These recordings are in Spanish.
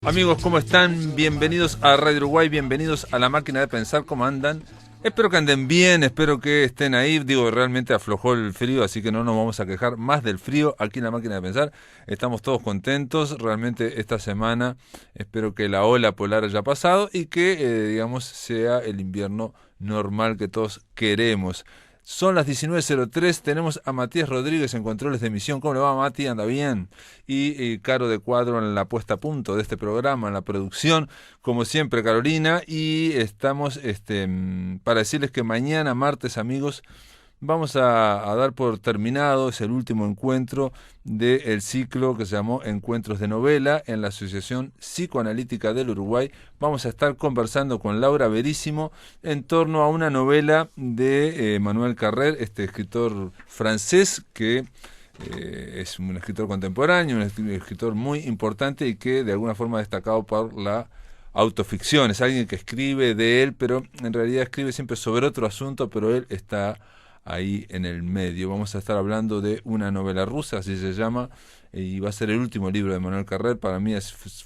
Amigos, ¿cómo están? Bienvenidos a Radio Uruguay, bienvenidos a La Máquina de Pensar. ¿Cómo andan? Espero que anden bien, espero que estén ahí. Digo, realmente aflojó el frío, así que no nos vamos a quejar más del frío aquí en La Máquina de Pensar. Estamos todos contentos. Realmente esta semana espero que la ola polar haya pasado y que, digamos, sea el invierno normal que todos queremos. Son las 19:03, tenemos a Matías Rodríguez en controles de emisión. ¿Cómo le va, Mati? ¿Anda bien? Y Caro de Cuadro en la puesta a punto de este programa, en la producción, como siempre, Carolina. Y estamos para decirles que mañana, martes, amigos, vamos a dar por terminado, es el último encuentro del ciclo que se llamó Encuentros de Novela en la Asociación Psicoanalítica del Uruguay. Vamos a estar conversando con Laura Verísimo en torno a una novela de Emmanuel Carrère, este escritor francés que es un escritor contemporáneo, un escritor muy importante y que de alguna forma ha destacado por la autoficción. Es alguien que escribe de él, pero en realidad escribe siempre sobre otro asunto, pero él está ahí en el medio. Vamos a estar hablando de una novela rusa, así se llama, y va a ser el último libro de Emmanuel Carrère. Para mí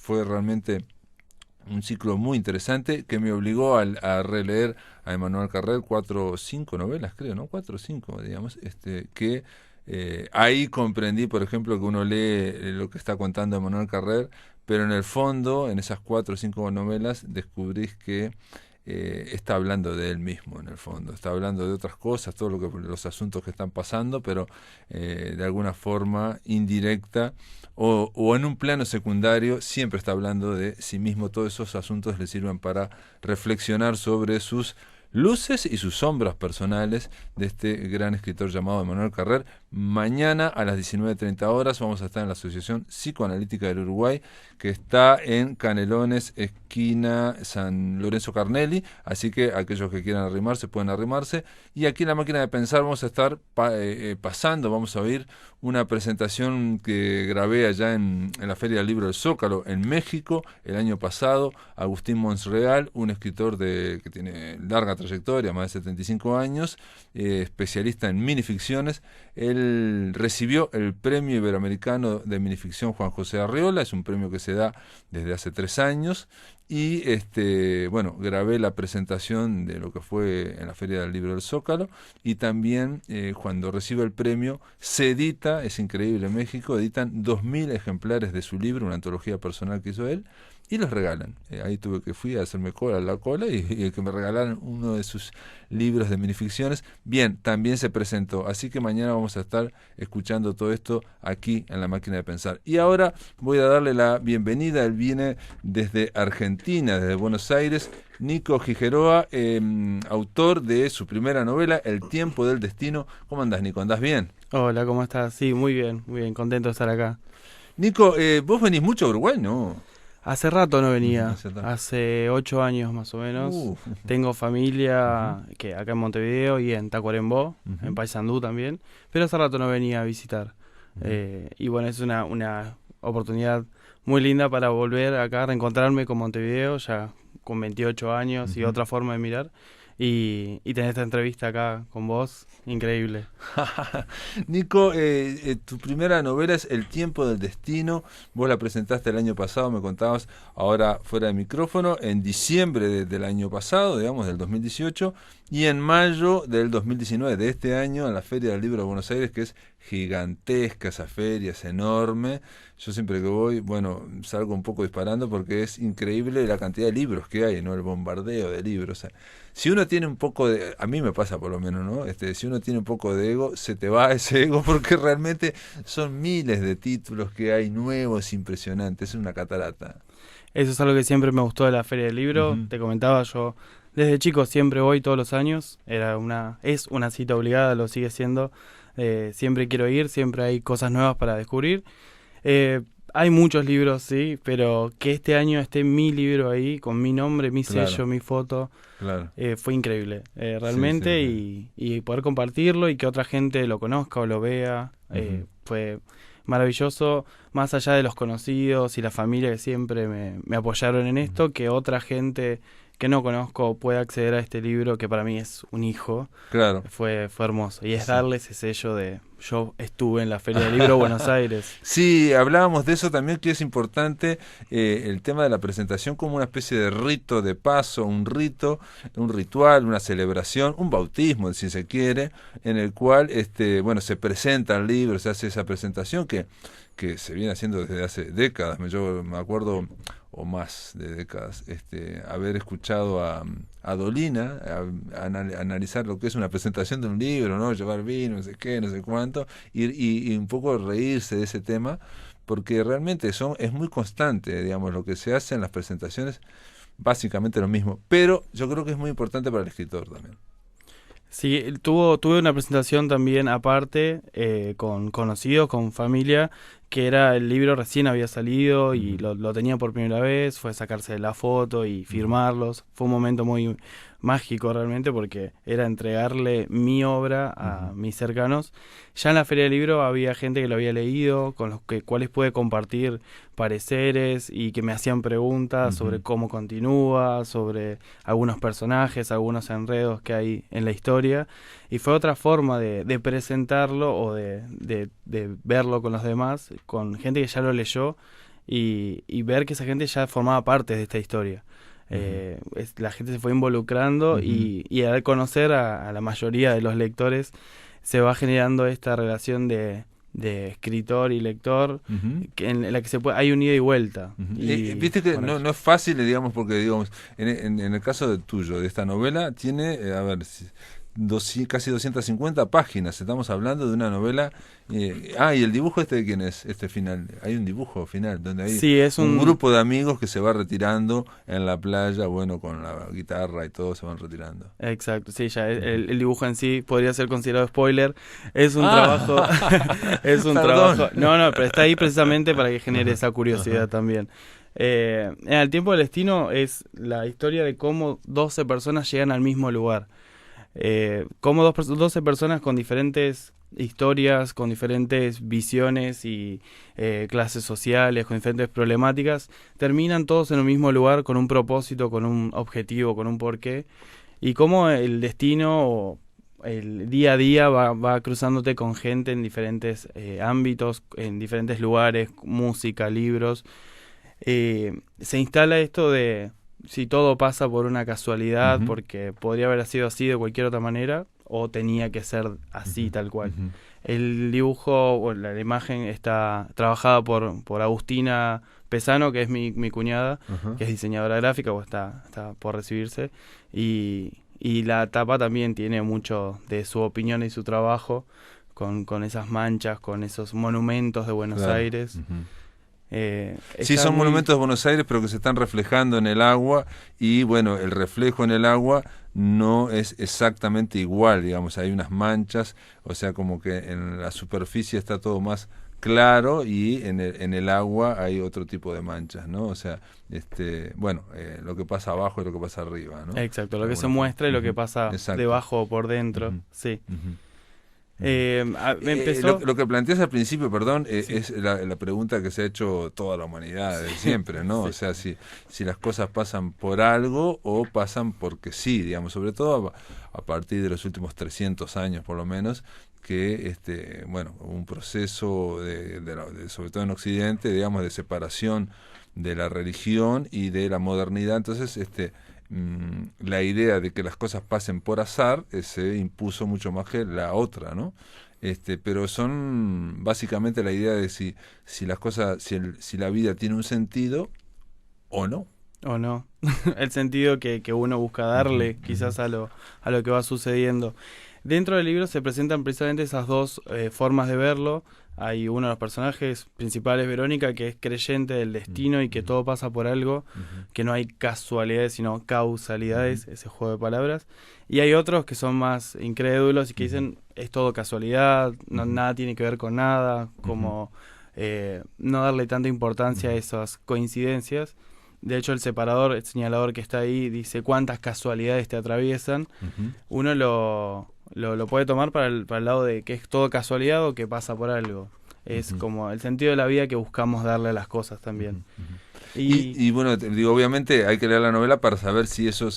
fue realmente un ciclo muy interesante que me obligó a releer a Emmanuel Carrère 4 o 5 novelas, creo, ¿no? 4 o 5, digamos, que ahí comprendí, por ejemplo, que uno lee lo que está contando Emmanuel Carrère, pero en el fondo, en esas 4 o 5 novelas, descubrís que está hablando de él mismo, en el fondo. Está hablando de otras cosas, todos los asuntos que están pasando, pero de alguna forma indirecta o en un plano secundario siempre está hablando de sí mismo. Todos esos asuntos le sirven para reflexionar sobre sus luces y sus sombras personales de este gran escritor llamado Emmanuel Carrère. Mañana a las 19:30 horas vamos a estar en la Asociación Psicoanalítica del Uruguay, que está en Canelones, esquina San Lorenzo Carnelli, así que aquellos que quieran arrimarse pueden arrimarse. Y aquí en La Máquina de Pensar vamos a estar pasando, vamos a oír una presentación que grabé allá en la Feria del Libro del Zócalo, en México, el año pasado. Agustín Monsreal, un escritor que tiene larga trayectoria, más de 75 años, especialista en minificciones. Él recibió el Premio Iberoamericano de Minificción Juan José Arriola, es un premio que se da desde hace 3 años, y grabé la presentación de lo que fue en la Feria del Libro del Zócalo, y también cuando recibe el premio se edita, es increíble, en México editan 2000 ejemplares de su libro, una antología personal que hizo él, y los regalan. Ahí fui a hacerme la cola y el que me regalaron uno de sus libros de minificciones. Bien, también se presentó, así que mañana vamos a estar escuchando todo esto aquí en La Máquina de Pensar. Y ahora voy a darle la bienvenida, él viene desde Argentina, desde Buenos Aires, Nico Gigeroa, autor de su primera novela, El Tiempo del Destino. ¿Cómo andás, Nico? ¿Andás bien? Hola, ¿cómo estás? Sí, muy bien, contento de estar acá. Nico, vos venís mucho a Uruguay, ¿no? Hace rato no venía, hace 8 años más o menos. Tengo familia que acá en Montevideo y en Tacuarembó, en Paysandú también, pero hace rato no venía a visitar. Y bueno, es una oportunidad muy linda para volver acá, reencontrarme con Montevideo, ya con 28 años y otra forma de mirar. Y tener esta entrevista acá con vos, increíble. Nico, tu primera novela es El Tiempo del Destino. Vos la presentaste el año pasado, me contabas ahora fuera de micrófono, en diciembre del año pasado, digamos, del 2018, y en mayo del 2019, de este año, en la Feria del Libro de Buenos Aires, que es gigantesca esa feria, es enorme. Yo siempre que voy, salgo un poco disparando porque es increíble la cantidad de libros que hay, ¿no? El bombardeo de libros. O sea, si uno tiene un poco de, a mí me pasa por lo menos, ¿no? Si uno tiene un poco de ego, se te va ese ego porque realmente son miles de títulos que hay nuevos, impresionantes, es una catarata. Eso es algo que siempre me gustó de la Feria del Libro. Te comentaba, yo desde chico siempre voy todos los años. Es una cita obligada, lo sigue siendo. Siempre quiero ir, siempre hay cosas nuevas para descubrir. Hay muchos libros, sí, pero que este año esté mi libro ahí, con mi nombre, mi sello, mi foto, fue increíble, realmente, sí. Y poder compartirlo y que otra gente lo conozca o lo vea, fue maravilloso, más allá de los conocidos y la familia que siempre me apoyaron en esto, que otra gente no conozco pueda acceder a este libro que para mí es un hijo. Claro. Fue hermoso. Y es darle ese sello de yo estuve en la Feria del Libro Buenos Aires. Sí, hablábamos de eso también, que es importante el tema de la presentación como una especie de rito de paso, un rito, un ritual, una celebración, un bautismo, si se quiere, en el cual bueno, se presenta el libro, se hace esa presentación que se viene haciendo desde hace décadas. Yo me acuerdo, o más de décadas, haber escuchado a Dolina analizar lo que es una presentación de un libro, ¿no? Llevar vino, no sé qué, no sé cuánto, y un poco reírse de ese tema, porque realmente es muy constante, digamos, lo que se hace en las presentaciones, básicamente lo mismo, pero yo creo que es muy importante para el escritor también. Sí, tuve una presentación también aparte, con conocidos, con familia, que era el libro recién había salido y lo tenía por primera vez, fue sacarse la foto y firmarlos. Fue un momento muy mágico realmente porque era entregarle mi obra a mis cercanos. Ya en la Feria del Libro había gente que lo había leído, con los cuales pude compartir pareceres y que me hacían preguntas sobre cómo continúa, sobre algunos personajes, algunos enredos que hay en la historia. Y fue otra forma de presentarlo o de verlo con los demás, con gente que ya lo leyó y ver que esa gente ya formaba parte de esta historia. La gente se fue involucrando y al conocer a la mayoría de los lectores se va generando esta relación de escritor y lector en la que hay un ida y vuelta. Viste que no es fácil, digamos, porque digamos en el caso de tuyo, de esta novela, tiene, casi 250 páginas. Estamos hablando de una novela. Y el dibujo ¿de quién es? Final. Hay un dibujo final donde hay es un grupo de amigos que se va retirando en la playa, bueno, con la guitarra y todo se van retirando. Exacto, sí, ya el dibujo en sí podría ser considerado spoiler. Es un trabajo. Es un trabajo. No, pero está ahí precisamente para que genere esa curiosidad también. En El tiempo del destino es la historia de cómo 12 personas llegan al mismo lugar. Como 12 personas con diferentes historias, con diferentes visiones y clases sociales, con diferentes problemáticas, terminan todos en un mismo lugar con un propósito, con un objetivo, con un porqué, y cómo el destino o el día a día va cruzándote con gente en diferentes ámbitos, en diferentes lugares, música, libros. Se instala esto de si todo pasa por una casualidad, porque podría haber sido así de cualquier otra manera, o tenía que ser así, tal cual. El dibujo, o la imagen está trabajada por Agustina Pesano, que es mi cuñada, que es diseñadora gráfica, o está por recibirse, y la tapa también tiene mucho de su opinión y su trabajo, con esas manchas, con esos monumentos de Buenos Aires. Sí, son monumentos de Buenos Aires, pero que se están reflejando en el agua, y bueno, el reflejo en el agua no es exactamente igual, digamos, hay unas manchas, o sea, como que en la superficie está todo más claro y en el agua hay otro tipo de manchas, ¿no? O sea, lo que pasa abajo y lo que pasa arriba, ¿no? Exacto, lo que se muestra y lo que pasa debajo o por dentro, sí. Empezó... Lo que planteas al principio, perdón, es la pregunta que se ha hecho toda la humanidad de siempre, ¿no? O sea, si las cosas pasan por algo o pasan porque sí, digamos, sobre todo a partir de los últimos 300 años por lo menos, que un proceso sobre todo en Occidente, digamos, de separación de la religión y de la modernidad. Entonces, la idea de que las cosas pasen por azar se impuso mucho más que la otra, ¿no? Pero son básicamente la idea de si las cosas, si la vida tiene un sentido o no. O no. El sentido que uno busca darle quizás a lo que va sucediendo. Dentro del libro se presentan precisamente esas dos formas de verlo. Hay uno de los personajes principales, Verónica, que es creyente del destino y que todo pasa por algo, que no hay casualidades sino causalidades, ese juego de palabras. Y hay otros que son más incrédulos y que dicen es todo casualidad, nada tiene que ver con nada, como no darle tanta importancia a esas coincidencias. De hecho, el señalador que está ahí, dice cuántas casualidades te atraviesan. Uno lo puede tomar para el lado de que es todo casualidad o que pasa por algo. Es como el sentido de la vida que buscamos darle a las cosas también. Y bueno, digo, obviamente hay que leer la novela para saber si eso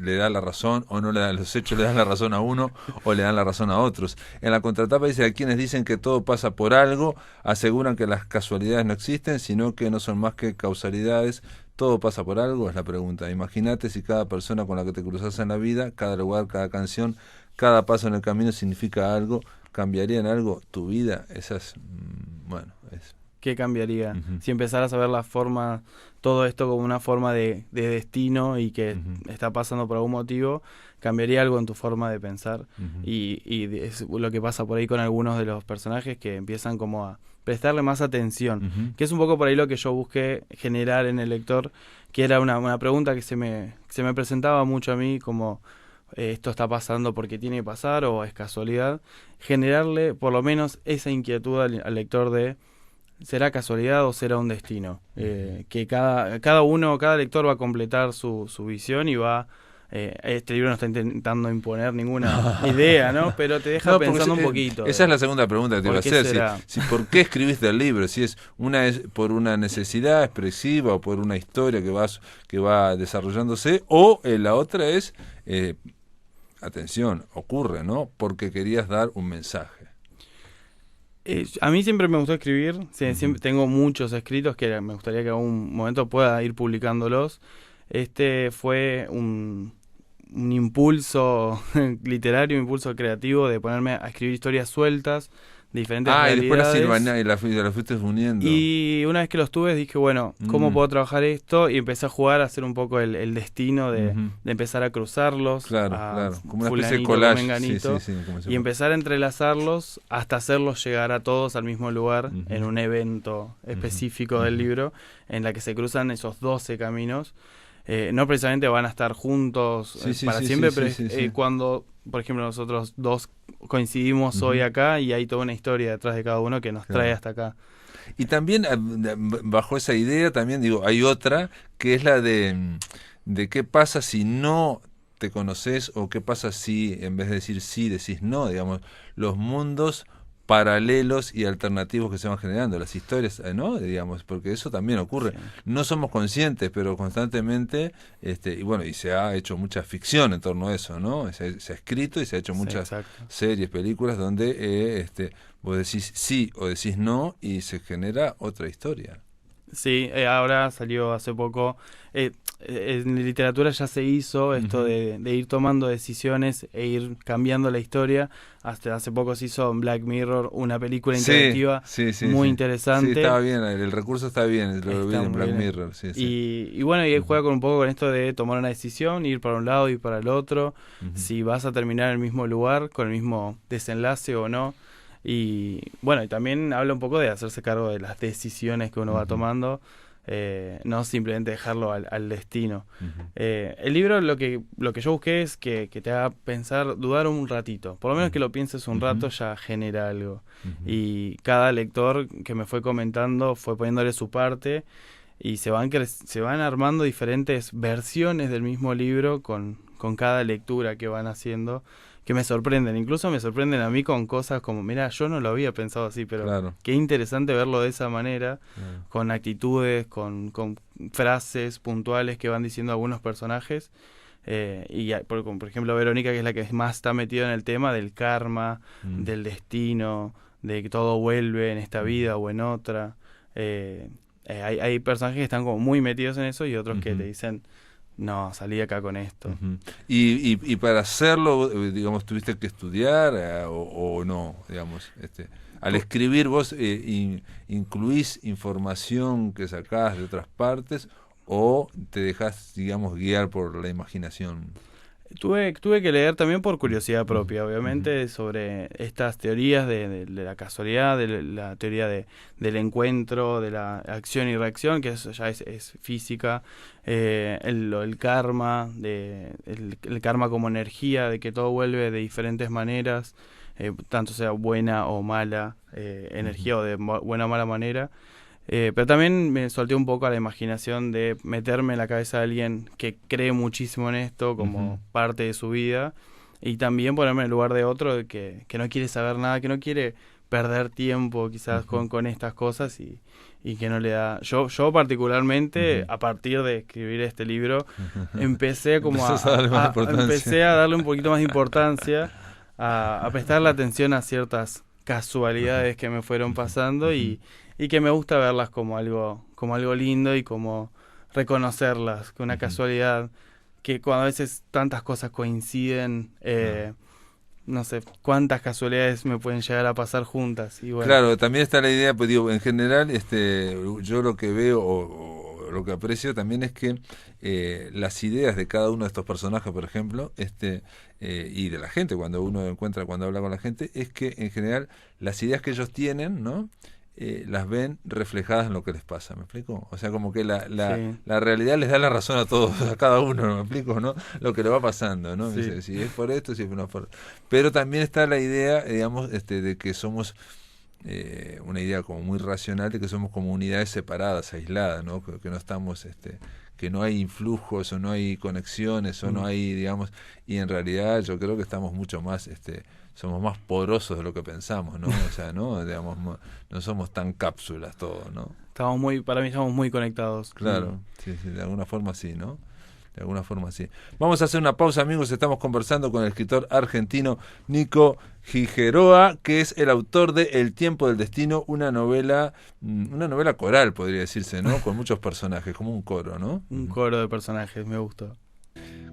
le da la razón o no le da, los hechos le dan la razón a uno o le dan la razón a otros. En la contratapa dice: a quienes dicen que todo pasa por algo, aseguran que las casualidades no existen, sino que no son más que causalidades. ¿Todo pasa por algo? Es la pregunta. Imagínate si cada persona con la que te cruzas en la vida, cada lugar, cada canción, cada paso en el camino significa algo. ¿Cambiaría en algo tu vida? Esa es, bueno, es... ¿Qué cambiaría? Si empezaras a ver la forma, todo esto como una forma de destino y que está pasando por algún motivo, cambiaría algo en tu forma de pensar. Y es lo que pasa por ahí con algunos de los personajes que empiezan como a prestarle más atención, que es un poco por ahí lo que yo busqué generar en el lector, que era una pregunta que se me presentaba mucho a mí, como esto está pasando porque tiene que pasar o es casualidad. Generarle por lo menos esa inquietud al lector de: ¿será casualidad o será un destino? Que cada lector va a completar su visión y va... este libro no está intentando imponer ninguna idea, ¿no? Pero te deja pensando un poquito. Esa es la segunda pregunta que te iba a hacer. Si ¿por qué escribiste el libro? Si es por una necesidad expresiva o por una historia que va desarrollándose, o la otra es, atención, ocurre, ¿no? Porque querías dar un mensaje. A mí siempre me gustó escribir, siempre tengo muchos escritos que me gustaría que en algún momento pueda ir publicándolos. Este fue un impulso literario, un impulso creativo de ponerme a escribir historias sueltas, de diferentes realidades. Y después las silvané y las fuiste uniendo. Y una vez que los tuve dije, bueno, ¿cómo puedo trabajar esto? Y empecé a jugar, a hacer un poco el destino de empezar a cruzarlos. Claro. Como una especie de collage. Y empezar a entrelazarlos hasta hacerlos llegar a todos al mismo lugar en un evento específico del libro, en la que se cruzan esos 12 caminos. No precisamente van a estar juntos para siempre, pero cuando, por ejemplo, nosotros dos coincidimos hoy acá y hay toda una historia detrás de cada uno que nos trae hasta acá. Y también, bajo esa idea, también digo, hay otra que es la de qué pasa si no te conoces, o qué pasa si en vez de decir sí decís no, digamos, los mundos paralelos y alternativos que se van generando, las historias, ¿no? Digamos, porque eso también ocurre. No somos conscientes, pero constantemente, y bueno, y se ha hecho mucha ficción en torno a eso, ¿no? Se ha escrito y se ha hecho muchas series, películas donde vos decís sí o decís no y se genera otra historia. Sí, ahora salió hace poco, en literatura ya se hizo esto de ir tomando decisiones e ir cambiando la historia. Hasta hace poco se hizo en Black Mirror una película interactiva muy interesante. Sí, estaba bien, el recurso está bien, lo vi en Black Mirror. Y bueno, y él juega con un poco con esto de tomar una decisión, ir para un lado y para el otro, si vas a terminar en el mismo lugar, con el mismo desenlace o no. Y bueno, y también habla un poco de hacerse cargo de las decisiones que uno va tomando, no simplemente dejarlo al destino. El libro lo que yo busqué es que te haga pensar, dudar un ratito, por lo menos que lo pienses un rato ya genera algo. Y cada lector que me fue comentando fue poniéndole su parte y se van armando diferentes versiones del mismo libro con cada lectura que van haciendo, que me sorprenden, incluso me sorprenden a mí con cosas como, mira, yo no lo había pensado así, pero qué interesante verlo de esa manera, con actitudes, con frases puntuales que van diciendo algunos personajes, y por ejemplo Verónica, que es la que más está metida en el tema del karma, del destino, de que todo vuelve en esta vida o en otra. Hay personajes que están como muy metidos en eso y otros que te dicen, no, salí acá con esto. Y para hacerlo, digamos, tuviste que estudiar o no, digamos, al escribir vos incluís información que sacás de otras partes o te dejás, digamos, guiar por la imaginación. Tuve que leer también por curiosidad propia, obviamente, sobre estas teorías de la casualidad, de la teoría del encuentro, de la acción y reacción, que eso ya es física, el karma, el karma como energía, de que todo vuelve de diferentes maneras, tanto sea buena o mala energía o de buena o mala manera. Pero también me solté un poco a la imaginación de meterme en la cabeza de alguien que cree muchísimo en esto como parte de su vida, y también ponerme en el lugar de otro que no quiere saber nada, que no quiere perder tiempo quizás con estas cosas y que no le da... Yo particularmente, a partir de escribir este libro, empecé como empecé a darle un poquito más de importancia, a prestarle atención a ciertas casualidades que me fueron pasando y que me gusta verlas como algo lindo y como reconocerlas, que una casualidad, que cuando a veces tantas cosas coinciden, no sé cuántas casualidades me pueden llegar a pasar juntas. Y bueno. Claro, también está la idea, pues digo, en general, yo lo que veo o lo que aprecio también es que las ideas de cada uno de estos personajes, por ejemplo, y de la gente, cuando habla con la gente, es que en general las ideas que ellos tienen, ¿no? Las ven reflejadas en lo que les pasa, ¿me explico? O sea, como que la realidad les da la razón a todos, a cada uno, ¿me explico? ¿No? Lo que le va pasando, ¿no? Sí. Si es por esto, si es por... Pero también está la idea, digamos, de que somos una idea como muy racional, de que somos como unidades separadas, aisladas, ¿no? Que no estamos... que no hay influjos o no hay conexiones o no hay, digamos, y en realidad yo creo que estamos mucho más, somos más porosos de lo que pensamos, ¿no? O sea, ¿no? Digamos, no somos tan cápsulas todos, ¿no? Para mí estamos muy conectados. Claro, sí, de alguna forma sí, ¿no? De alguna forma sí. Vamos a hacer una pausa, amigos. Estamos conversando con el escritor argentino Nico Gigeroa, que es el autor de El tiempo del destino, una novela coral, podría decirse, ¿no? Con muchos personajes, como un coro, ¿no? Un coro de personajes, me gustó.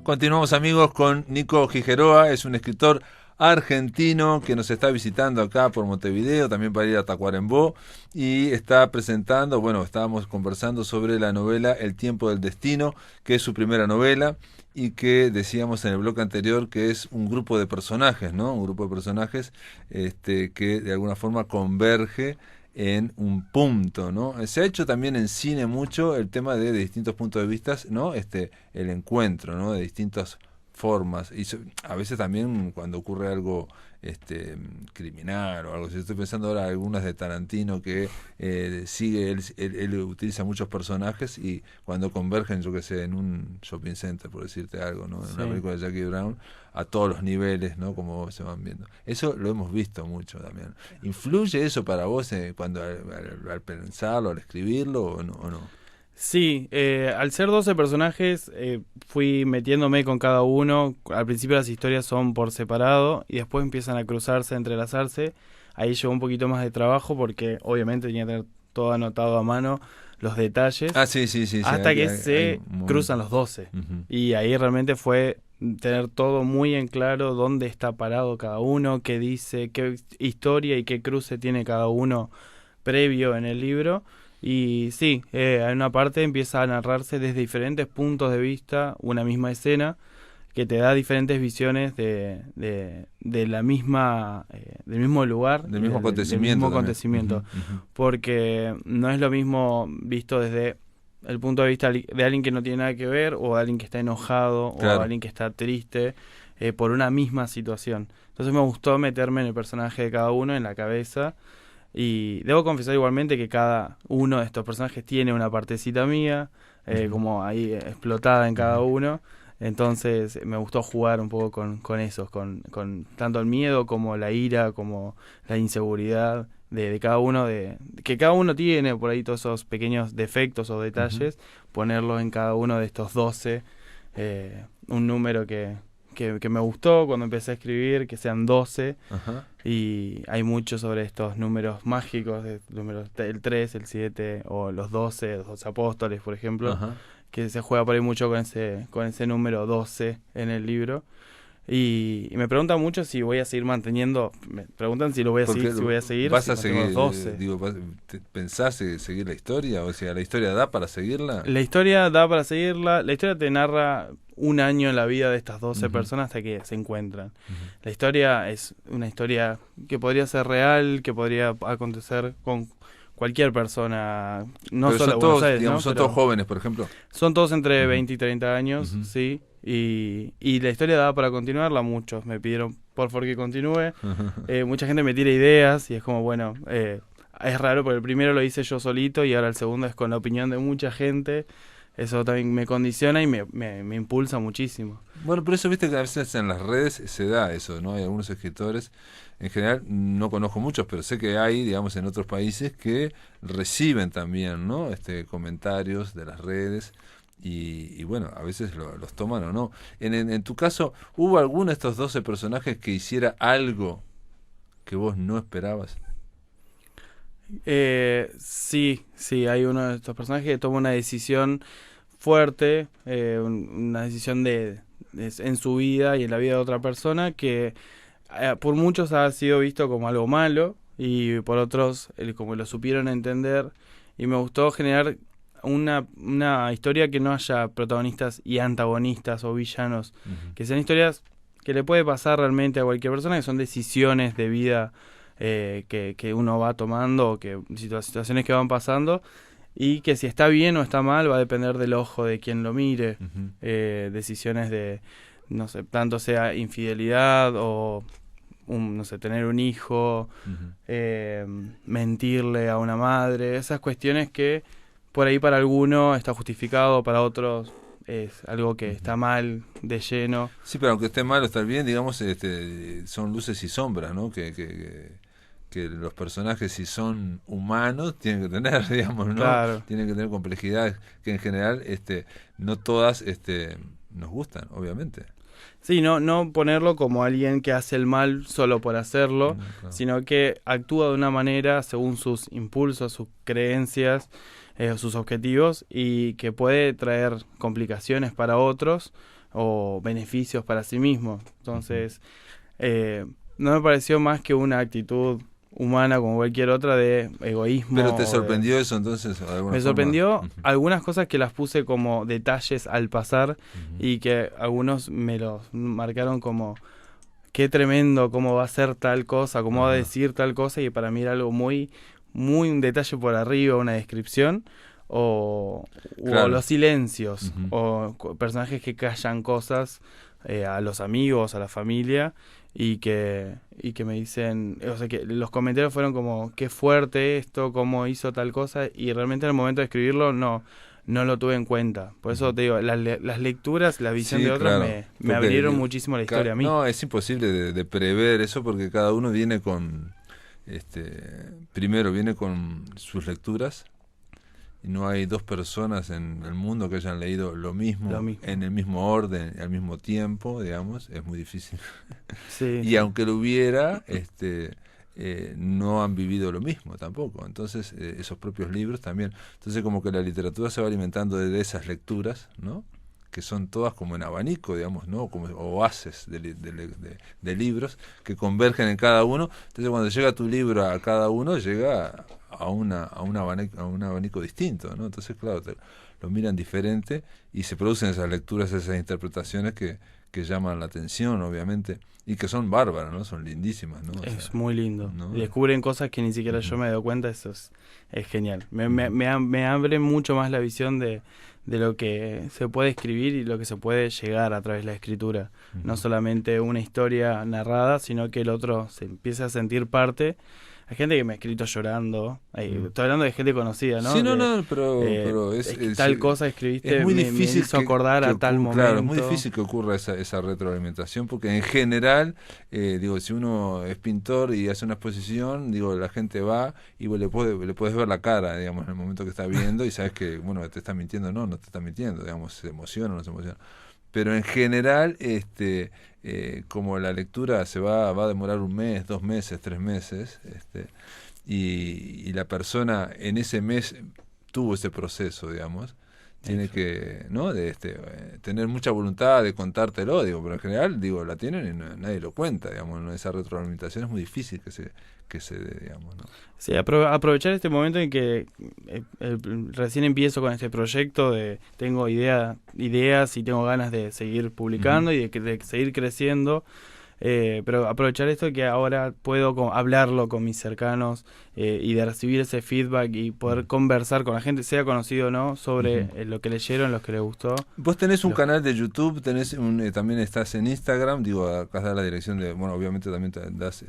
Continuamos, amigos, con Nico Gigeroa. Es un escritor argentino que nos está visitando acá por Montevideo, también para ir a Tacuarembó, y está presentando, estábamos conversando sobre la novela El tiempo del destino, que es su primera novela y que decíamos en el bloque anterior que es un grupo de personajes, ¿no? Un grupo de personajes que de alguna forma converge en un punto, ¿no? Se ha hecho también en cine mucho el tema de distintos puntos de vista, ¿no? El encuentro, ¿no? De distintas formas, y a veces también cuando ocurre algo criminal o algo. Si estoy pensando ahora algunas de Tarantino que él utiliza muchos personajes y cuando convergen, yo que sé, en un shopping center, por decirte algo, ¿no? En una película de Jackie Brown, a todos los niveles, ¿no? Como se van viendo. Eso lo hemos visto mucho también. ¿Influye eso para vos cuando al pensarlo, al escribirlo o no? Sí, al ser 12 personajes fui metiéndome con cada uno. Al principio las historias son por separado y después empiezan a cruzarse, a entrelazarse. Ahí llevó un poquito más de trabajo porque obviamente tenía que tener todo anotado a mano, los detalles. Sí. Hasta que se cruzan los 12. Uh-huh. Y ahí realmente fue tener todo muy en claro dónde está parado cada uno, qué dice, qué historia y qué cruce tiene cada uno previo en el libro. Y sí, en una parte empieza a narrarse desde diferentes puntos de vista una misma escena que te da diferentes visiones de la misma del mismo lugar, del mismo acontecimiento. Uh-huh. Porque no es lo mismo visto desde el punto de vista de alguien que no tiene nada que ver o de alguien que está enojado, claro, o alguien que está triste por una misma situación. Entonces me gustó meterme en el personaje de cada uno, en la cabeza. Y debo confesar igualmente que cada uno de estos personajes tiene una partecita mía, como ahí explotada en cada uno. Entonces me gustó jugar un poco con esos, con tanto el miedo como la ira, como la inseguridad de cada uno, que cada uno tiene por ahí todos esos pequeños defectos o detalles, ponerlos en cada uno de estos 12, un número que me gustó cuando empecé a escribir, que sean 12. Ajá. Y hay mucho sobre estos números mágicos, el 3, el 7 o los 12, los 12 apóstoles, por ejemplo. Ajá. Que se juega por ahí mucho con ese número 12 en el libro. Y me preguntan mucho si voy a seguir manteniendo, me preguntan si lo voy a seguir, si voy a seguir. ¿Vas a seguir? 12. ¿Pensás seguir la historia? O sea, ¿la historia da para seguirla? La historia da para seguirla. La historia te narra un año en la vida de estas 12 personas hasta que se encuentran. La historia es una historia que podría ser real, que podría acontecer con cualquier persona. No pero solo son todos, Aires, digamos, ¿no? Son todos jóvenes, por ejemplo. Son todos entre 20 y 30 años, sí. Y la historia daba para continuarla. Muchos me pidieron por favor que continúe. Mucha gente me tira ideas y es como, bueno, es raro porque el primero lo hice yo solito y ahora el segundo es con la opinión de mucha gente. eso también me condiciona y me impulsa muchísimo. Bueno, por eso viste que a veces en las redes se da eso, ¿no? Hay algunos escritores, en general no conozco muchos, pero sé que hay, digamos, en otros países que reciben también, ¿no? Comentarios de las redes y bueno, a veces los toman o no. En tu caso, ¿hubo alguno de estos 12 personajes que hiciera algo que vos no esperabas? Sí, hay uno de estos personajes que toma una decisión fuerte, una decisión en su vida y en la vida de otra persona que por muchos ha sido visto como algo malo y por otros como lo supieron entender, y me gustó generar una historia que no haya protagonistas y antagonistas o villanos, que sean historias que le puede pasar realmente a cualquier persona, que son decisiones de vida que uno va tomando, o que situaciones que van pasando, y que si está bien o está mal va a depender del ojo de quien lo mire. Decisiones de, no sé, tanto sea infidelidad o no sé, tener un hijo, mentirle a una madre, esas cuestiones que por ahí para alguno está justificado, para otros es algo que está mal de lleno. Sí, pero aunque esté mal o esté bien, digamos, son luces y sombras, ¿no? Que los personajes, si son humanos, tienen que tener, digamos, ¿no? Claro. Tienen que tener complejidades que en general no todas nos gustan, obviamente. Sí, no ponerlo como alguien que hace el mal solo por hacerlo, Claro. sino que actúa de una manera según sus impulsos, sus creencias, sus objetivos, y que puede traer complicaciones para otros o beneficios para sí mismo. Entonces, no me pareció más que una actitud humana como cualquier otra de egoísmo. ¿Pero te sorprendió eso entonces? Me sorprendió algunas cosas que las puse como detalles al pasar y que algunos me los marcaron como qué tremendo, cómo va a ser tal cosa, cómo va a decir tal cosa, y para mí era algo muy un detalle por arriba, una descripción, o los silencios, o personajes que callan cosas a los amigos, a la familia, y que me dicen, o sea, que los comentarios fueron como qué fuerte esto, cómo hizo tal cosa, y realmente en el momento de escribirlo no lo tuve en cuenta. Por eso te digo, las lecturas, la visión de otros me abrieron muchísimo la historia a mí. No, es imposible de prever eso, porque cada uno viene con primero viene con sus lecturas, y no hay dos personas en el mundo que hayan leído lo mismo. En el mismo orden, al mismo tiempo, digamos, es muy difícil. Sí. Y aunque lo hubiera, no han vivido lo mismo tampoco. Entonces, esos propios libros también. Entonces, como que la literatura se va alimentando de esas lecturas, ¿no? Que son todas como en abanico, digamos, ¿no? Como oasis de libros que convergen en cada uno. Entonces, cuando llega tu libro a cada uno, llega a un abanico distinto, ¿no? Entonces, claro, lo miran diferente y se producen esas lecturas, esas interpretaciones que llaman la atención, obviamente, y que son bárbaras, ¿no? Son lindísimas, ¿no? Es muy lindo. ¿no? Descubren cosas que ni siquiera yo me he dado cuenta, eso es genial. Me abre mucho más la visión de lo que se puede escribir y lo que se puede llegar a través de la escritura. No solamente una historia narrada, sino que el otro se empieza a sentir parte. Hay gente que me ha escrito llorando. Estoy hablando de gente conocida, ¿no? Sí, pero es tal cosa escribiste, es muy difícil me hizo acordar a tal momento. Claro, es muy difícil que ocurra esa retroalimentación, porque en general, si uno es pintor y hace una exposición, la gente va y vos le puedes ver la cara, digamos, en el momento que está viendo, y sabes que, bueno, te está mintiendo, no te está mintiendo, digamos, se emociona o no se emociona. Pero en general, como la lectura va a demorar 1 mes, 2 meses, 3 meses, y la persona en ese mes tuvo ese proceso, digamos, tiene que, ¿no? Tener mucha voluntad de contártelo, pero en general, la tienen y nadie lo cuenta, digamos, ¿no? Esa retroalimentación es muy difícil que se dé, digamos, ¿no? Sí, aprovechar este momento en que recién empiezo con este proyecto, tengo ideas y tengo ganas de seguir publicando y de seguir creciendo. Pero aprovechar esto que ahora puedo hablarlo con mis cercanos y de recibir ese feedback y poder conversar con la gente, sea conocido o no, sobre lo que leyeron, lo que les gustó. Vos tenés un canal de YouTube, tenés también estás en Instagram, digo, acá da la dirección de, bueno, obviamente también das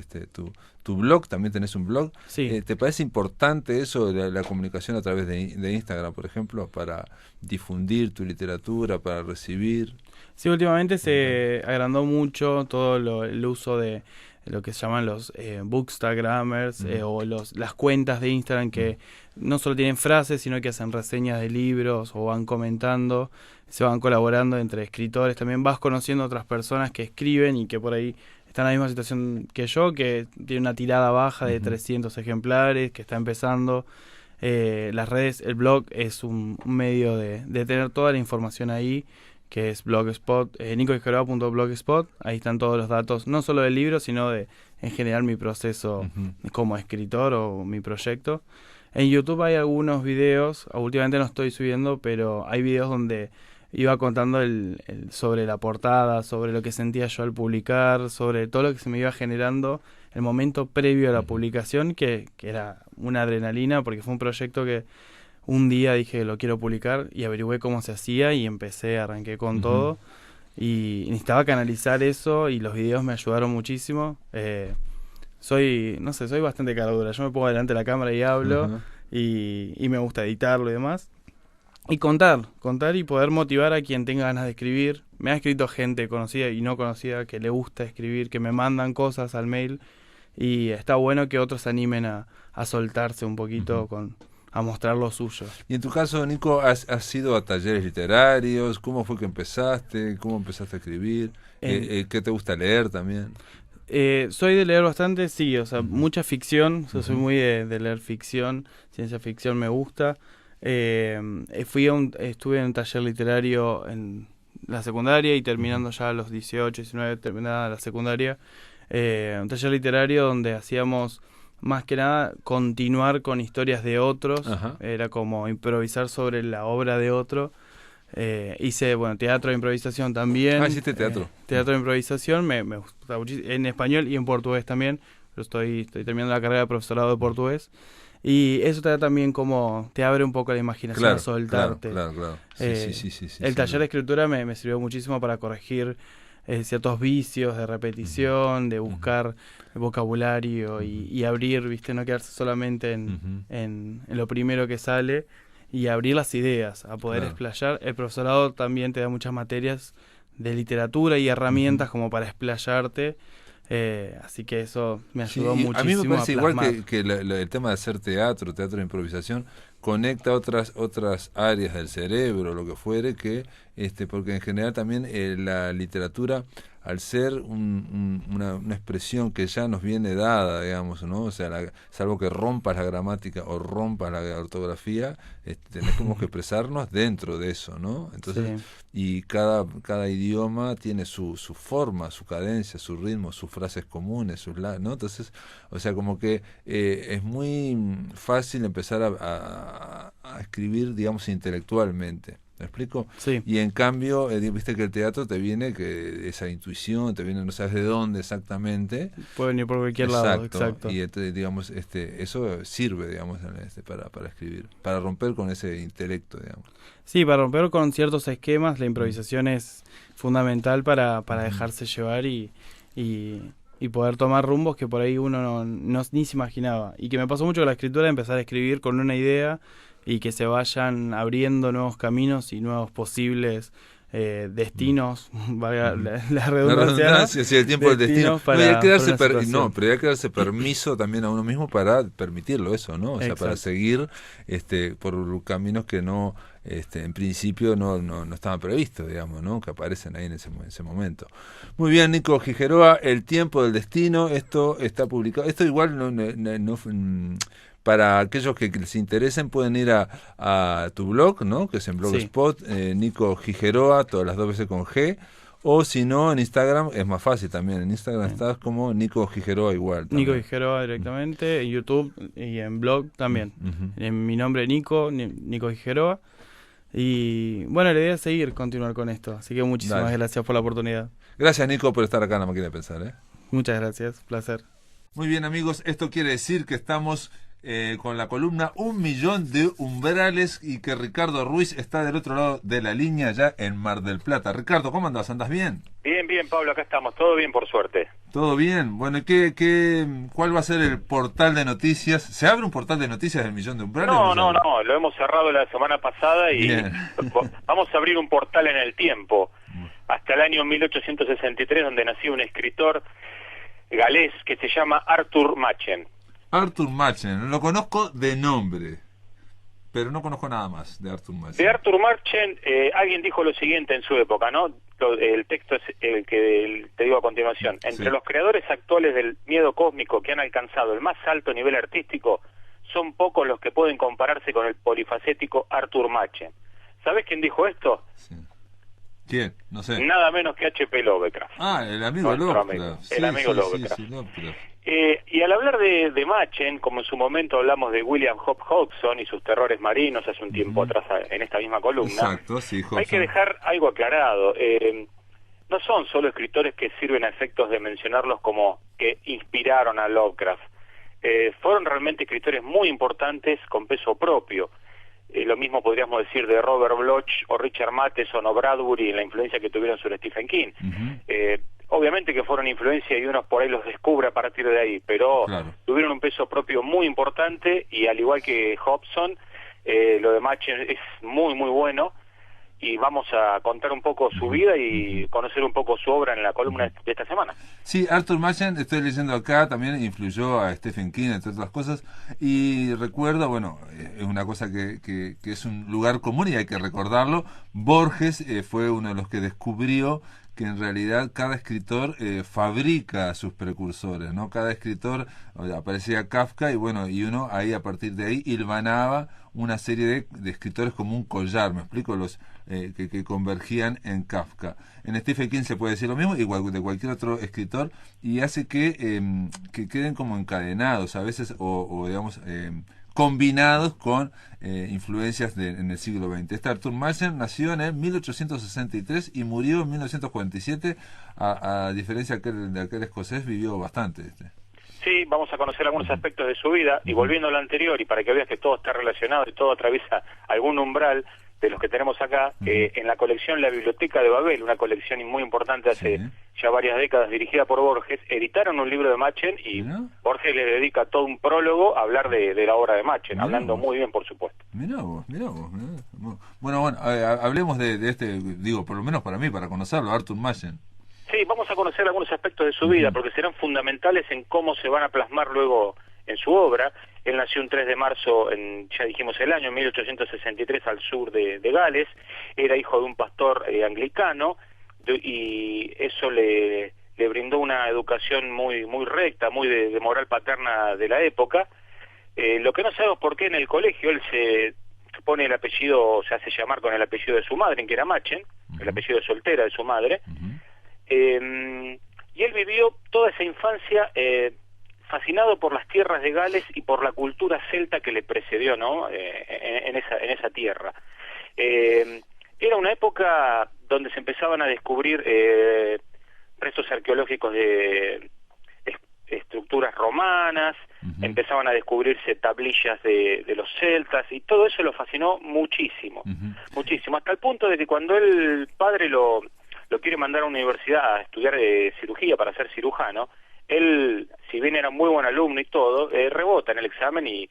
tu blog, también tenés un blog. Sí. ¿Te parece importante eso de la comunicación a través de Instagram, por ejemplo, para difundir tu literatura, para recibir? Sí, últimamente se agrandó mucho todo el uso de lo que se llaman los bookstagrammers o las cuentas de Instagram que no solo tienen frases, sino que hacen reseñas de libros o van comentando, se van colaborando entre escritores. También vas conociendo otras personas que escriben y que por ahí están en la misma situación que yo, que tiene una tirada baja de 300 ejemplares, que está empezando. Las redes, el blog es un medio de tener toda la información ahí, que es Blogspot, nicogigeroa.blogspot. Ahí están todos los datos, no solo del libro, sino de en general mi proceso como escritor o mi proyecto. En YouTube hay algunos videos, últimamente no estoy subiendo, pero hay videos donde iba contando sobre la portada, sobre lo que sentía yo al publicar, sobre todo lo que se me iba generando el momento previo a la publicación, que era una adrenalina, porque fue un proyecto que un día dije lo quiero publicar y averigüé cómo se hacía y arranqué con todo y necesitaba canalizar eso y los videos me ayudaron muchísimo. Soy bastante caradura, yo me pongo delante de la cámara y hablo y me gusta editarlo y demás. Y contar y poder motivar a quien tenga ganas de escribir. Me ha escrito gente conocida y no conocida que le gusta escribir, que me mandan cosas al mail y está bueno que otros se animen a soltarse un poquito a mostrar lo suyo. Y en tu caso, Nico, ¿has ido a talleres literarios? ¿Cómo fue que empezaste? ¿Cómo empezaste a escribir? ¿Qué te gusta leer también? Soy de leer bastante, sí, o sea, mucha ficción. Soy muy de leer ficción, ciencia ficción me gusta. Estuve en un taller literario en la secundaria y terminando ya a los 18, 19, terminada la secundaria. Un taller literario donde hacíamos más que nada continuar con historias de otros. Era como improvisar sobre la obra de otro. Hice teatro de improvisación también. ¿Hiciste teatro? Teatro de improvisación me gusta muchísimo, en español y en portugués también. Yo estoy terminando la carrera de profesorado de portugués. Y eso te da también como, te abre un poco la imaginación a soltarte. Claro. Sí, el taller de escritura me sirvió muchísimo para corregir ciertos vicios de repetición, de buscar vocabulario y abrir, ¿viste? No quedarse solamente en lo primero que sale y abrir las ideas, a poder explayar. El profesorado también te da muchas materias de literatura y herramientas como para explayarte. Así que eso me ayudó muchísimo. A mí me parece igual que el tema de hacer teatro de improvisación, conecta otras áreas del cerebro, lo que fuere, porque en general también la literatura, al ser una expresión que ya nos viene dada, digamos, ¿no? O sea, salvo que rompas la gramática o rompas la ortografía, tenés como que expresarnos dentro de eso, ¿no? Entonces, y cada idioma tiene su forma, su cadencia, su ritmo, sus frases comunes, ¿no? Entonces, o sea, como que es muy fácil empezar a escribir, digamos, intelectualmente. ¿Me explico? Sí. Y en cambio, viste que el teatro te viene que esa intuición, te viene no sabes de dónde exactamente. Puede venir por cualquier lado, exacto. Y digamos, eso sirve, digamos, para escribir, para romper con ese intelecto, digamos. Sí, para romper con ciertos esquemas, la improvisación es fundamental para dejarse llevar y poder tomar rumbos que por ahí uno ni se imaginaba. Y que me pasó mucho con la escritura, de empezar a escribir con una idea y que se vayan abriendo nuevos caminos y nuevos posibles destinos, valga la redundancia, sí, el tiempo del destino. Pero hay que darse permiso también a uno mismo para permitirlo eso, ¿no? O sea, para seguir por caminos que no, en principio no estaban previstos, digamos, ¿no? Que aparecen ahí en ese momento. Muy bien, Nico Gigeroa, El tiempo del destino, esto está publicado. Esto igual no para aquellos que les interesen pueden ir a tu blog, ¿no? Que es en Blogspot, Nico Gigeroa, todas las 2 veces con G, o si no en Instagram es más fácil también, en Instagram estás como Nico Gigeroa igual. También. Nico Gigeroa directamente, en YouTube y en blog también. En mi nombre Nico Gigeroa. Y bueno, la idea es continuar con esto. Así que muchísimas Dale. gracias por la oportunidad. Gracias, Nico, por estar acá en La Máquina de Pensar, ¿eh? Muchas gracias, placer. Muy bien, amigos, esto quiere decir que estamos con la columna 1.000.000 de umbrales y que Ricardo Ruiz está del otro lado de la línea, ya en Mar del Plata. Ricardo, ¿cómo andás? ¿Andás bien? Bien, bien, Pablo, acá estamos. Todo bien, por suerte. ¿Todo bien? Bueno, ¿cuál va a ser el portal de noticias? ¿Se abre un portal de noticias del 1.000.000 de umbrales? No, lo hemos cerrado la semana pasada y Bien. vamos a abrir un portal en el tiempo, hasta el año 1863, donde nació un escritor galés que se llama Arthur Machen. Arthur Machen, lo conozco de nombre, pero no conozco nada más de Arthur Machen. De Arthur Machen, alguien dijo lo siguiente en su época, ¿no? El texto es el que te digo a continuación. Entre Sí. los creadores actuales del miedo cósmico que han alcanzado el más alto nivel artístico, son pocos los que pueden compararse con el polifacético Arthur Machen. ¿Sabés quién dijo esto? Sí. ¿Quién? No sé. Nada menos que H.P. Lovecraft. Ah, el amigo Nuestro Lovecraft. amigo, Sí, el amigo sí, Lovecraft. sí, Lovecraft. Y al hablar de Machen, como en su momento hablamos de William Hope Hodgson y sus terrores marinos hace un tiempo atrás en esta misma columna, Exacto, sí, Hodgson. hay que dejar algo aclarado. No son solo escritores que sirven a efectos de mencionarlos como que inspiraron a Lovecraft. Fueron realmente escritores muy importantes con peso propio. Lo mismo podríamos decir de Robert Bloch o Richard Matheson o Bradbury en la influencia que tuvieron sobre Stephen King. Obviamente que fueron influencia y uno por ahí los descubre a partir de ahí, pero Claro. tuvieron un peso propio muy importante y al igual que Hobson, lo de Machen es muy muy bueno y vamos a contar un poco su vida y conocer un poco su obra en la columna de esta semana. Sí, Arthur Machen, estoy leyendo acá, también influyó a Stephen King, entre otras cosas, y recuerdo, bueno, es una cosa que es un lugar común y hay que recordarlo, Borges fue uno de los que descubrió que en realidad cada escritor fabrica sus precursores, ¿no? Cada escritor, aparecía Kafka y bueno, y uno ahí a partir de ahí hilvanaba una serie de escritores como un collar, me explico, los que convergían en Kafka. En Stephen King se puede decir lo mismo, igual de cualquier otro escritor, y hace que queden como encadenados a veces, o digamos, combinados con influencias en el siglo XX. Este Arthur Machen nació en el 1863 y murió en 1947, a diferencia de aquel escocés, vivió bastante. Sí, vamos a conocer algunos aspectos de su vida y volviendo a lo anterior y para que veas que todo está relacionado y todo atraviesa algún umbral de los que tenemos acá, en la colección La Biblioteca de Babel, una colección muy importante hace ya varias décadas dirigida por Borges, editaron un libro de Machen y Borges le dedica todo un prólogo a hablar de la obra de Machen, hablando muy bien, por supuesto. Mirá vos. Bueno, hablemos de este, digo, por lo menos para mí, para conocerlo, Arthur Machen. Sí, vamos a conocer algunos aspectos de su vida, porque serán fundamentales en cómo se van a plasmar luego en su obra. Él nació un 3 de marzo, ya dijimos el año, 1863, al sur de Gales. Era hijo de un pastor anglicano, y eso le brindó una educación muy muy recta, muy de moral paterna de la época. Lo que no sabemos por qué en el colegio él se pone el apellido, se hace llamar con el apellido de su madre, que era Machen, el apellido de soltera de su madre. Y él vivió toda esa infancia fascinado por las tierras de Gales y por la cultura celta que le precedió, ¿no? En esa tierra. Era una época donde se empezaban a descubrir restos arqueológicos de estructuras romanas, empezaban a descubrirse tablillas de los celtas y todo eso lo fascinó muchísimo, muchísimo, hasta el punto de que cuando el padre lo quiere mandar a una universidad a estudiar cirugía para ser cirujano, él, si bien era muy buen alumno y todo, rebota en el examen y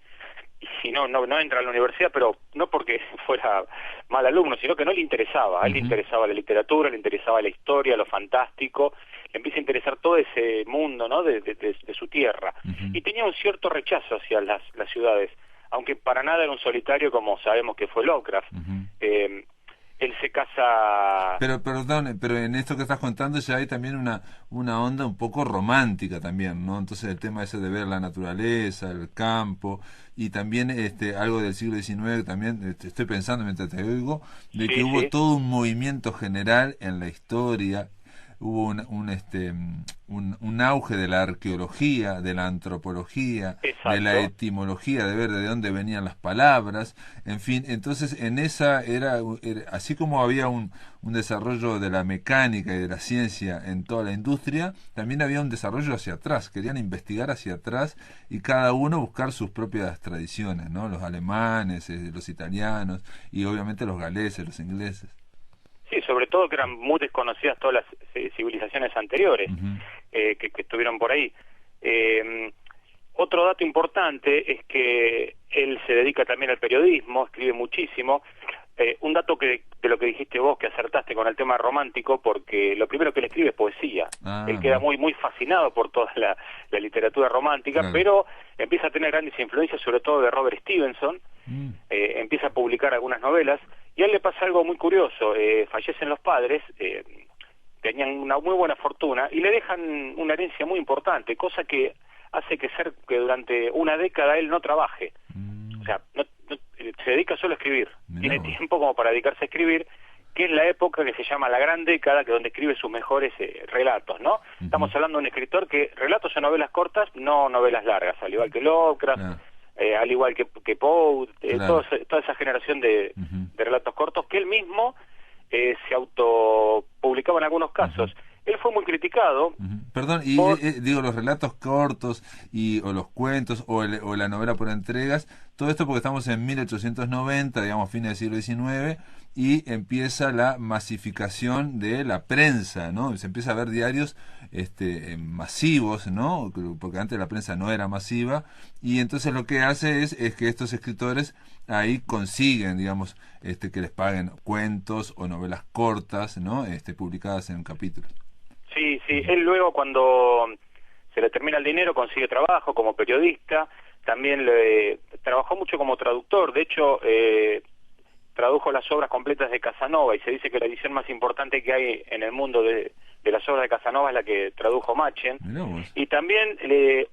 no entra a la universidad, pero no porque fuera mal alumno, sino que no le interesaba. A él le interesaba la literatura, le interesaba la historia, lo fantástico, le empieza a interesar todo ese mundo, ¿no? de su tierra. Y tenía un cierto rechazo hacia las ciudades, aunque para nada era un solitario como sabemos que fue Lovecraft. Él se casa... Pero en esto que estás contando ya hay también una onda un poco romántica también, ¿no? Entonces el tema ese de ver la naturaleza, el campo, y también algo del siglo XIX, también estoy pensando mientras te oigo, de que hubo todo un movimiento general en la historia hubo un auge de la arqueología, de la antropología, Exacto. de la etimología, de ver de dónde venían las palabras, en fin, entonces en esa era así como había un desarrollo de la mecánica y de la ciencia en toda la industria, también había un desarrollo hacia atrás, querían investigar hacia atrás y cada uno buscar sus propias tradiciones, ¿no? Los alemanes, los italianos y obviamente los galeses, los ingleses. Sí, sobre todo que eran muy desconocidas todas las civilizaciones anteriores que estuvieron por ahí. Otro dato importante es que él se dedica también al periodismo, escribe muchísimo. Un dato de lo que dijiste vos, que acertaste con el tema romántico, porque lo primero que él escribe es poesía. Él queda muy fascinado por toda la literatura romántica, claro. Pero empieza a tener grandes influencias, sobre todo de Robert Stevenson, empieza a publicar algunas novelas, y a él le pasa algo muy curioso, fallecen los padres, tenían una muy buena fortuna, y le dejan una herencia muy importante, cosa que hace que durante una década él no trabaje. O sea, se dedica solo a escribir. Tiene tiempo como para dedicarse a escribir, que es la época que se llama la Gran Década, que donde escribe sus mejores relatos, ¿no? Estamos hablando de un escritor que relatos son novelas cortas, no novelas largas, al igual que Lovecraft, al igual que Poe, toda esa generación de relatos cortos que él mismo se autopublicaba en algunos casos. Él fue muy criticado. Perdón, y digo, los relatos cortos o los cuentos o la novela por entregas, todo esto porque estamos en 1890, digamos, fines del siglo XIX, y empieza la masificación de la prensa, ¿no? Se empieza a ver diarios masivos, ¿no? Porque antes la prensa no era masiva, y entonces lo que hace es que estos escritores ahí consiguen, digamos, que les paguen cuentos o novelas cortas, ¿no? Publicadas en capítulos. Sí, él luego cuando se le termina el dinero consigue trabajo como periodista, también trabajó mucho como traductor, de hecho tradujo las obras completas de Casanova y se dice que la edición más importante que hay en el mundo de las obras de Casanova es la que tradujo Machen. Y también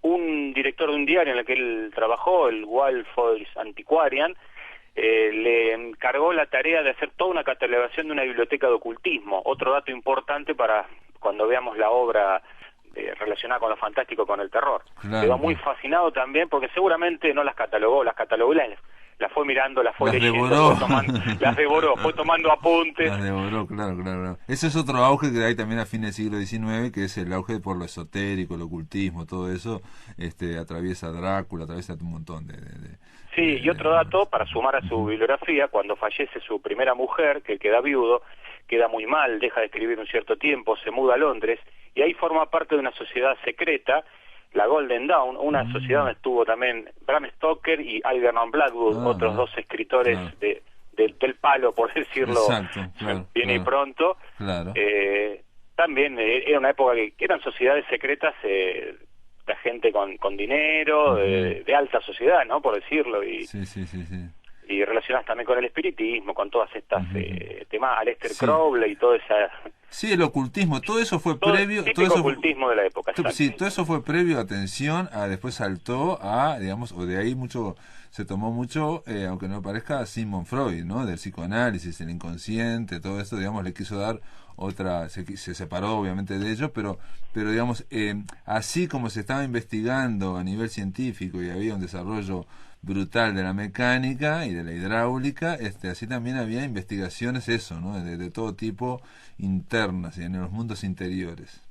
un director de un diario en el que él trabajó, el Wildfoils Antiquarian, le encargó la tarea de hacer toda una catalogación de una biblioteca de ocultismo, otro dato importante para cuando veamos la obra relacionada con lo fantástico, con el terror. Quedó muy fascinado también porque seguramente no las catalogó, las fue mirando, las fue leyendo, las devoró, fue tomando apuntes. Las devoró, claro. Ese es otro auge que hay también a fines del siglo XIX, que es el auge por lo esotérico, el ocultismo, todo eso atraviesa Drácula, atraviesa un montón de Sí, y otro dato, para sumar a su bibliografía, cuando fallece su primera mujer, que queda viudo, queda muy mal, deja de escribir un cierto tiempo, se muda a Londres, y ahí forma parte de una sociedad secreta, la Golden Dawn, una sociedad donde estuvo también Bram Stoker y Algernon Blackwood, otros dos escritores del palo, por decirlo bien y pronto. También era una época que eran sociedades secretas de gente con dinero, de alta sociedad, ¿no? Por decirlo, y relacionadas también con el espiritismo, con todas estas temas, Aleister Crowley y toda esa... Sí, el ocultismo, todo eso fue previo... Todo eso ocultismo de la época, sí, todo eso fue previo, atención, después saltó digamos, o de ahí se tomó mucho, aunque no parezca, a Sigmund Freud, ¿no? Del psicoanálisis, el inconsciente, todo esto, digamos, le quiso dar otra, se separó obviamente de ello, pero digamos, así como se estaba investigando a nivel científico y había un desarrollo brutal de la mecánica y de la hidráulica, así también había investigaciones ¿no? de todo tipo internas y en los mundos interiores.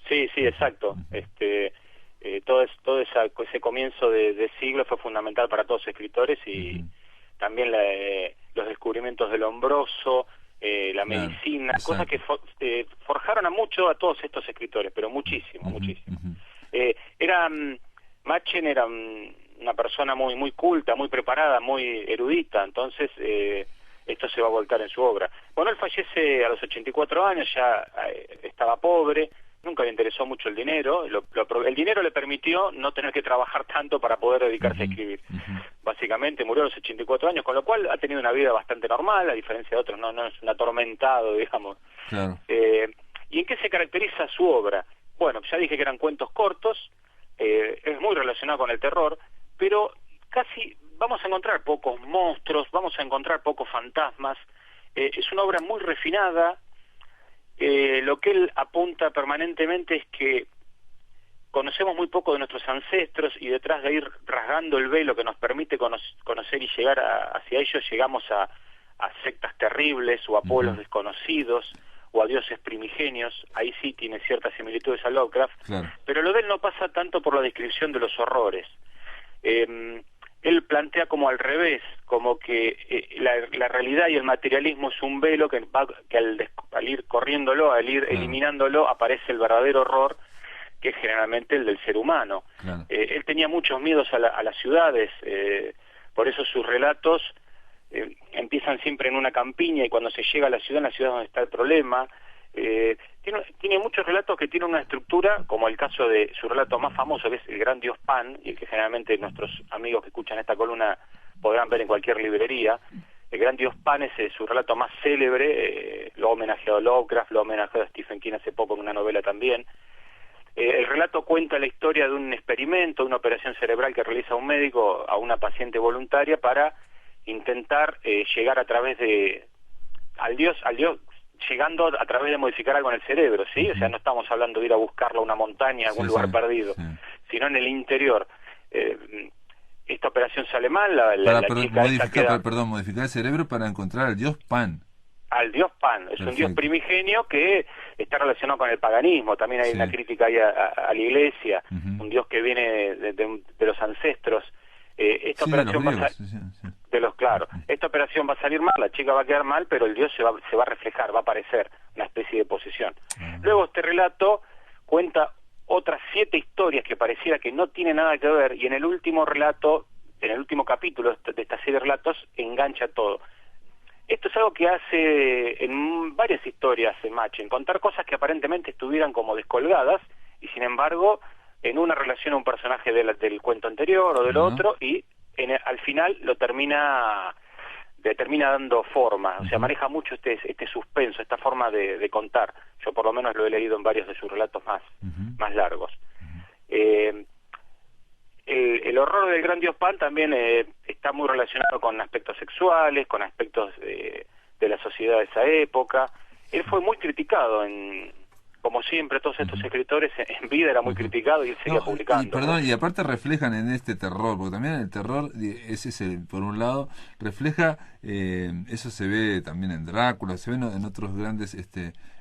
Sí, exacto. Todo ese comienzo de siglo fue fundamental para todos los escritores y también los descubrimientos del Lombroso, la medicina, cosas que forjaron a todos estos escritores, pero muchísimo. Machen era una persona muy culta, muy preparada, muy erudita, entonces esto se va a volcar en su obra. Bueno, él fallece a los 84 años, ya estaba pobre, nunca le interesó mucho el dinero, el dinero le permitió no tener que trabajar tanto para poder dedicarse a escribir. Básicamente murió a los 84 años, con lo cual ha tenido una vida bastante normal, a diferencia de otros, no es un atormentado, digamos. ¿Y en qué se caracteriza su obra? Bueno, ya dije que eran cuentos cortos, es muy relacionado con el terror, pero casi vamos a encontrar pocos monstruos, vamos a encontrar pocos fantasmas, es una obra muy refinada, lo que él apunta permanentemente es que conocemos muy poco de nuestros ancestros y detrás de ir rasgando el velo que nos permite conocer y llegar hacia ellos, llegamos a sectas terribles o a pueblos desconocidos o a dioses primigenios. Ahí sí tiene ciertas similitudes a Lovecraft, Claro. pero lo de él no pasa tanto por la descripción de los horrores. Él plantea como al revés, como que la realidad y el materialismo es un velo que al ir corriéndolo, al ir eliminándolo, aparece el verdadero horror, que es generalmente el del ser humano. Claro. Él tenía muchos miedos a las ciudades, por eso sus relatos empiezan siempre en una campiña y cuando se llega a la ciudad, en la ciudad es donde está el problema. Tiene muchos relatos que tienen una estructura, como el caso de su relato más famoso, que es El Gran Dios Pan, y el que generalmente nuestros amigos que escuchan esta columna podrán ver en cualquier librería. El Gran Dios Pan es su relato más célebre, lo ha homenajeado Lovecraft, lo ha homenajeado Stephen King hace poco en una novela también. El relato cuenta la historia de un experimento, de una operación cerebral que realiza un médico a una paciente voluntaria para intentar llegar a través al Dios, llegando a través de modificar algo en el cerebro, ¿sí? O sea, no estamos hablando de ir a buscarlo a una montaña, a algún lugar perdido, sino en el interior. Esta operación sale mal, la chica modificar el cerebro para encontrar al dios Pan. Al dios Pan, es un dios primigenio que está relacionado con el paganismo, también hay una crítica ahí a la iglesia, un dios que viene de los ancestros. Esta operación esta operación va a salir mal, la chica va a quedar mal, pero el dios se va a reflejar, va a aparecer una especie de posesión. Luego este relato cuenta otras 7 historias que pareciera que no tienen nada que ver, y en el último relato, en el último capítulo de estas 7 relatos, engancha todo. Esto es algo que hace en varias historias en Machen, contar cosas que aparentemente estuvieran como descolgadas, y sin embargo en una relación a un personaje del cuento anterior o del otro, y al final lo termina dando forma. O sea, maneja mucho este suspenso, esta forma de contar. Yo por lo menos lo he leído en varios de sus relatos más largos. El horror del Gran Dios Pan también está muy relacionado con aspectos sexuales, con aspectos de la sociedad de esa época. Él fue muy criticado, como siempre todos estos escritores en vida era muy criticado y él seguía publicando. Y aparte reflejan en este terror, porque también el terror, por un lado, refleja, eso se ve también en Drácula, se ve en otros grandes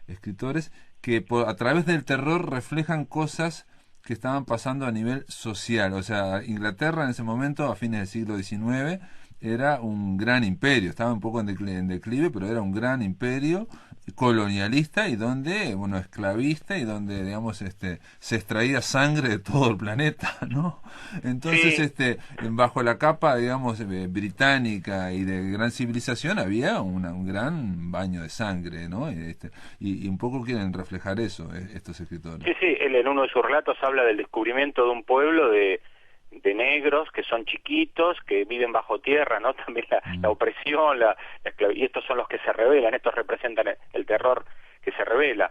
escritores, que a través del terror reflejan cosas que estaban pasando a nivel social. O sea, Inglaterra en ese momento, a fines del siglo XIX, era un gran imperio, estaba un poco en declive, pero era un gran imperio colonialista y donde, esclavista, y donde, digamos, se extraía sangre de todo el planeta, ¿no? Entonces, bajo la capa, digamos, británica y de gran civilización había un gran baño de sangre, ¿no? Y un poco quieren reflejar eso, estos escritores. Sí, él en uno de sus relatos habla del descubrimiento de un pueblo de negros que son chiquitos, que viven bajo tierra, ¿no? También la opresión, y estos son los que se rebelan, estos representan el terror que se revela.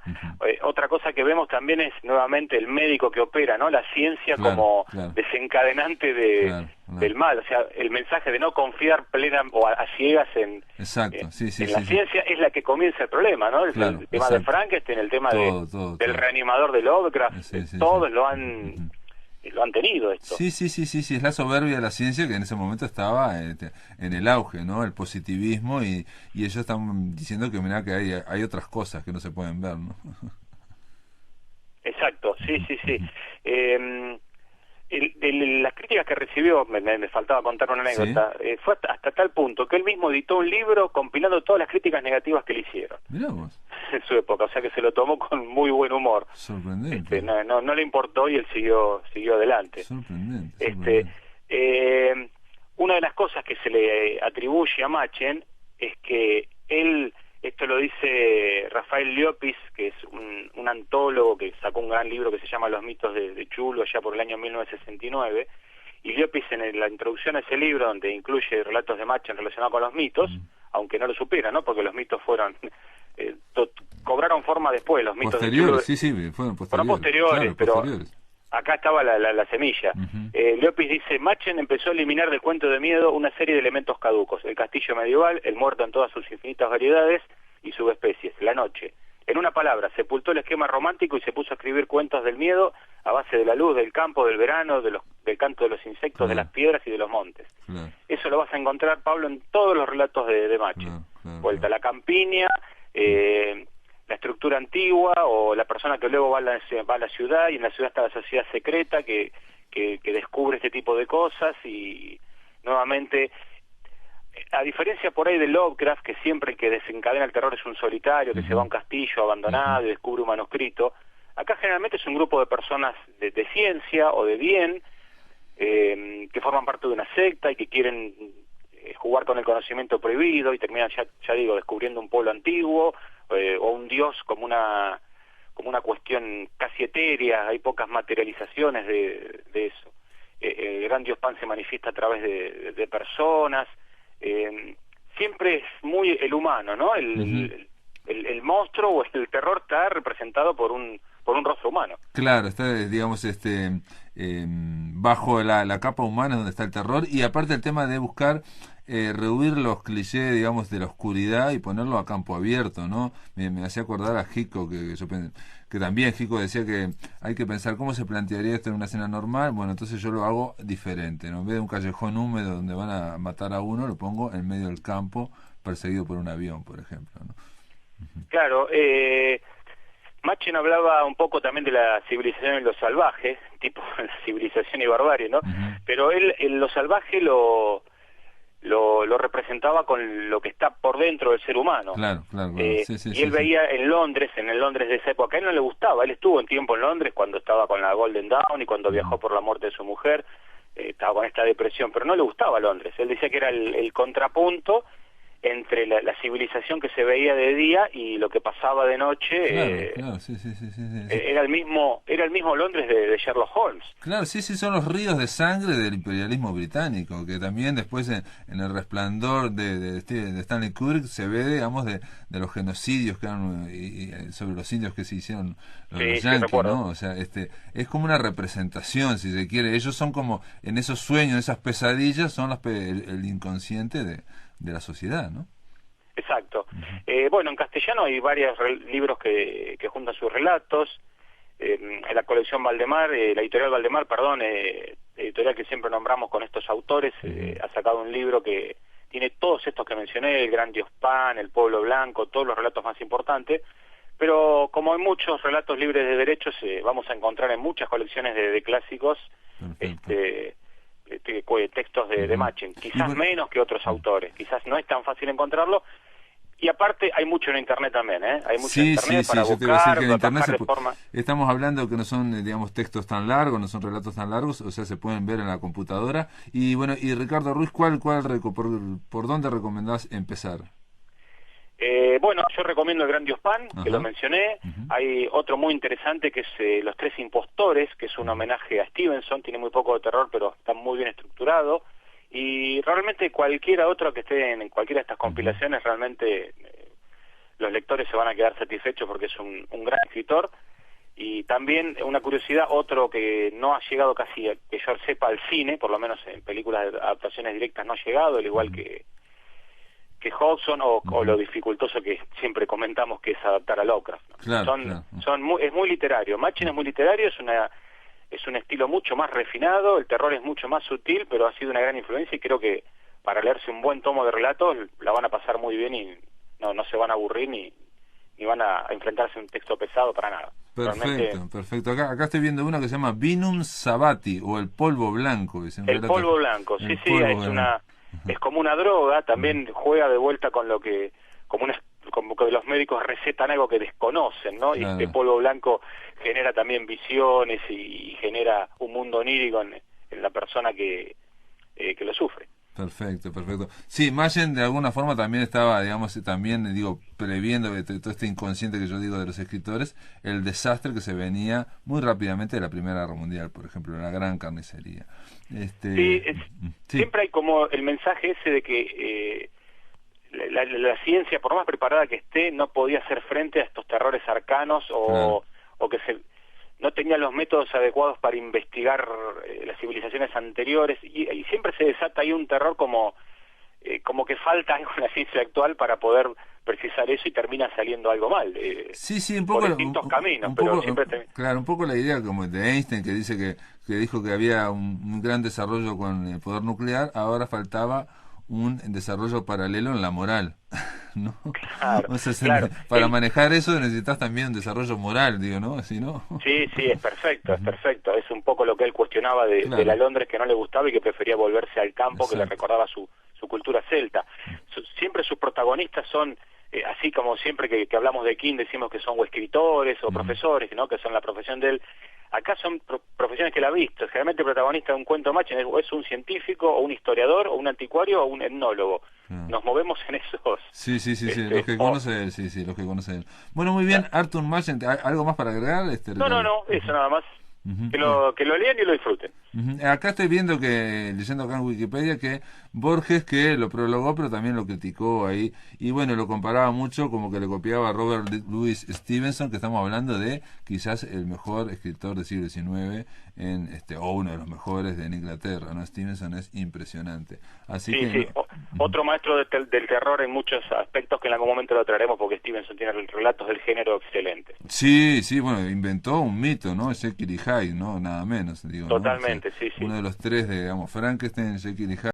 Otra cosa que vemos también es nuevamente el médico que opera, ¿no? La ciencia como desencadenante del mal, o sea, el mensaje de no confiar plena o a ciegas en la ciencia es la que comienza el problema, ¿no? El tema de Frankenstein, el tema del reanimador de Lovecraft, todos lo han tenido esto. Sí, es la soberbia de la ciencia que en ese momento estaba en el auge, ¿no? El positivismo, y ellos están diciendo que mirá que hay otras cosas que no se pueden ver, ¿no? Exacto, sí. Las críticas que recibió, me faltaba contar una anécdota, fue hasta tal punto que él mismo editó un libro compilando todas las críticas negativas que le hicieron. Mirá vos. En su época, o sea que se lo tomó con muy buen humor. Sorprendente. No le importó y él siguió adelante. Sorprendente. Una de las cosas que se le atribuye a Machen es que él, esto lo dice Rafael Llopis, que es un antólogo que sacó un gran libro que se llama Los mitos de Chulo, allá por el año 1969, y Llopis en la introducción a ese libro, donde incluye relatos de Machen relacionados con los mitos, aunque no lo supiera, ¿no? Porque los mitos fueron cobraron forma después, los mitos posteriores, de Chulo fueron posteriores, pero posteriores. Acá estaba la semilla. Llopis dice: Machen empezó a eliminar del cuento de miedo una serie de elementos caducos: el castillo medieval, el muerto en todas sus infinitas variedades y subespecies, la noche, en una palabra, sepultó el esquema romántico y se puso a escribir cuentos del miedo a base de la luz, del campo, del verano, del canto de los insectos, de las piedras y de los montes. Eso lo vas a encontrar, Pablo, en todos los relatos de Machen. Vuelta a la campiña, la estructura antigua, o la persona que luego va a la ciudad, y en la ciudad está la sociedad secreta que descubre este tipo de cosas, y nuevamente, a diferencia por ahí de Lovecraft, que siempre el que desencadena el terror es un solitario, que se va a un castillo abandonado y descubre un manuscrito, acá generalmente es un grupo de personas de ciencia o de bien, que forman parte de una secta y que quieren jugar con el conocimiento prohibido y terminan, ya digo, descubriendo un pueblo antiguo, o un dios como una cuestión casi etérea. Hay pocas materializaciones de eso. El gran dios Pan se manifiesta a través de personas. Siempre es muy el humano, ¿no? El monstruo o el terror está representado por un rostro humano. Claro, está, digamos, bajo la capa humana es donde está el terror, y aparte el tema de buscar rehuir los clichés, digamos, de la oscuridad y ponerlo a campo abierto, ¿no? Me hacía acordar a Hitchcock, que también Hitchcock decía que hay que pensar cómo se plantearía esto en una escena normal. Bueno, entonces yo lo hago diferente, ¿no? En vez de un callejón húmedo donde van a matar a uno, lo pongo en medio del campo, perseguido por un avión, por ejemplo, ¿no? Claro, Machen hablaba un poco también de la civilización y lo salvaje, tipo la civilización y barbarie, ¿no? Pero él lo salvaje lo representaba con lo que está por dentro del ser humano. Claro. Y él veía en el Londres de esa época, a él no le gustaba, él estuvo un tiempo en Londres cuando estaba con la Golden Dawn y cuando viajó por la muerte de su mujer, estaba con esta depresión, pero no le gustaba Londres. Él decía que era el contrapunto entre la civilización que se veía de día y lo que pasaba de noche. Claro. Era el mismo Londres de Sherlock Holmes. Claro, sí, son los ríos de sangre del imperialismo británico, que también después en El Resplandor de Stanley Kubrick se ve, digamos, de los genocidios que eran sobre los indios que se hicieron los yanquis, ¿no? O sea, es como una representación, si se quiere. Ellos son como, en esos sueños, esas pesadillas, son el inconsciente de la sociedad, ¿no? Exacto. Bueno, en castellano hay varios libros que juntan sus relatos. En la colección Valdemar, la editorial Valdemar, editorial que siempre nombramos con estos autores, ha sacado un libro que tiene todos estos que mencioné: el gran dios Pan, el pueblo blanco, todos los relatos más importantes. Pero como hay muchos relatos libres de derechos, vamos a encontrar en muchas colecciones de clásicos textos de Machen, quizás menos que otros autores, quizás no es tan fácil encontrarlo, y aparte hay mucho en internet también, hay mucho en internet para yo te iba a decir que en internet forma... estamos hablando que no son, digamos, textos tan largos, no son relatos tan largos, o sea, se pueden ver en la computadora. Y bueno, y Ricardo Ruiz, ¿por dónde recomendás empezar? Bueno, yo recomiendo El Gran Dios Pan, que lo mencioné. Hay otro muy interesante que es Los Tres Impostores, que es un homenaje a Stevenson, tiene muy poco de terror, pero está muy bien estructurado. Y realmente cualquiera otro que esté en cualquiera de estas compilaciones, realmente los lectores se van a quedar satisfechos porque es un gran escritor. Y también, una curiosidad, otro que no ha llegado casi, que yo sepa, al cine, por lo menos en películas de adaptaciones directas no ha llegado, al igual que Hodgson, o lo dificultoso que siempre comentamos que es adaptar a Lovecraft, ¿no? Es muy literario. Machen es muy literario, es un estilo mucho más refinado, el terror es mucho más sutil, pero ha sido una gran influencia, y creo que para leerse un buen tomo de relatos la van a pasar muy bien y no se van a aburrir ni van a enfrentarse a un texto pesado para nada. Perfecto. Acá estoy viendo uno que se llama Vinum Sabati, o El Polvo Blanco. Polvo Blanco, es como una droga, también juega de vuelta con lo que, como que los médicos recetan algo que desconocen, ¿no? Y este polvo blanco genera también visiones y genera un mundo onírico en la persona que lo sufre. Perfecto. Sí, Machen de alguna forma también estaba, digamos, previendo todo este inconsciente que yo digo de los escritores, el desastre que se venía muy rápidamente de la Primera Guerra Mundial, por ejemplo, la gran carnicería. Siempre hay como el mensaje ese de que la ciencia, por más preparada que esté, no podía hacer frente a estos terrores arcanos o que no tenía los métodos adecuados para investigar las civilizaciones anteriores, y siempre se desata ahí un terror como como que falta algo en la ciencia actual para poder precisar eso y termina saliendo algo mal. Sí, un poco por distintos caminos, un pero poco, siempre claro, un poco la idea como de Einstein, que dice que dijo que había un gran desarrollo con el poder nuclear, ahora faltaba un desarrollo paralelo en la moral, ¿no? Claro, O sea, claro. para manejar eso necesitas también un desarrollo moral, digo, ¿no? Si no... Sí, es perfecto, es perfecto. Es un poco lo que él cuestionaba de la Londres que no le gustaba y que prefería volverse al campo, que le recordaba su cultura celta. Siempre sus protagonistas son, así como siempre que hablamos de King decimos que son o escritores o profesores, ¿no? Que son la profesión de él. Acá son profesiones que él ha visto. Generalmente el protagonista de un cuento macho es un científico o un historiador o un anticuario o un etnólogo. Nos movemos en esos... Sí, los que conoce él, los que conoce él. Bueno, muy bien, Arthur Machen, ¿algo más para agregar? No, eso nada más. Que lo lean y lo disfruten. Acá estoy viendo leyendo acá en Wikipedia, que Borges, que lo prologó, pero también lo criticó ahí, y bueno, lo comparaba mucho, como que le copiaba a Robert Louis Stevenson, que estamos hablando de quizás el mejor escritor del siglo XIX, o uno de los mejores en Inglaterra, ¿no? Stevenson es impresionante. Así que otro maestro del terror en muchos aspectos, que en algún momento lo traeremos, porque Stevenson tiene relatos del género excelentes. Sí, bueno, inventó un mito, ¿no? Jekyll y Hyde, ¿no? Nada menos, digo. Totalmente, ¿no? O sea, uno de los tres, digamos, Frankenstein, Jekyll y Hyde.